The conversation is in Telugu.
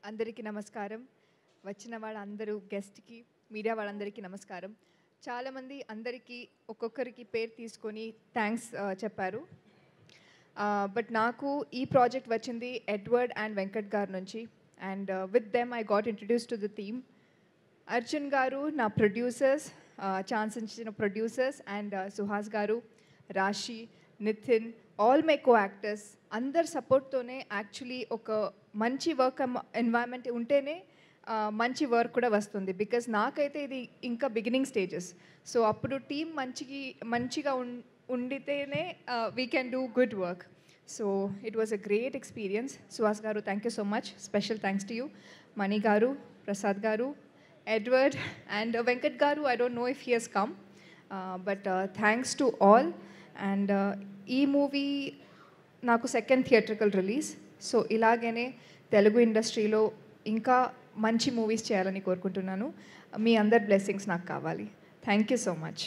అందరికీ నమస్కారం. వచ్చిన వాళ్ళందరూ గెస్ట్‌కి, మీడియా వాళ్ళందరికీ నమస్కారం. చాలామంది అందరికీ ఒక్కొక్కరికి పేరు తీసుకొని థ్యాంక్స్ చెప్పారు. బట్ నాకు ఈ ప్రాజెక్ట్ వచ్చింది ఎడ్వర్డ్ అండ్ వెంకట్ గారి నుంచి. And with them I got introduced to the team. Arjun గారు నా ప్రొడ్యూసర్స్, ఛాన్స్ ఇచ్చిన ప్రొడ్యూసర్స్, అండ్ సుహాస్ గారు, Rashi, Nithin, all my co actors అందరి సపోర్ట్తోనే యాక్చువల్లీ ఒక మంచి వర్క్ ఎన్వైరన్మెంట్ ఉంటేనే మంచి వర్క్ కూడా వస్తుంది. బికాజ్ నాకైతే ఇది ఇంకా బిగినింగ్ స్టేజెస్. సో అప్పుడు టీం మంచిగా ఉండితేనే we can do good work. So it was a great experience. Suhas garu, thank you so much. Special thanks to you. Mani garu, Prasad garu, Edward and Venkat garu. I don't know if he has come, but thanks to all. And ఈ మూవీ నాకు సెకండ్ థియేట్రికల్ రిలీజ్. సో ఇలాగనే తెలుగు ఇండస్ట్రీలో ఇంకా మంచి మూవీస్ చేయాలని కోరుకుంటున్నాను. మీ అందరి బ్లెస్సింగ్స్ నాకు కావాలి. Thank you so much.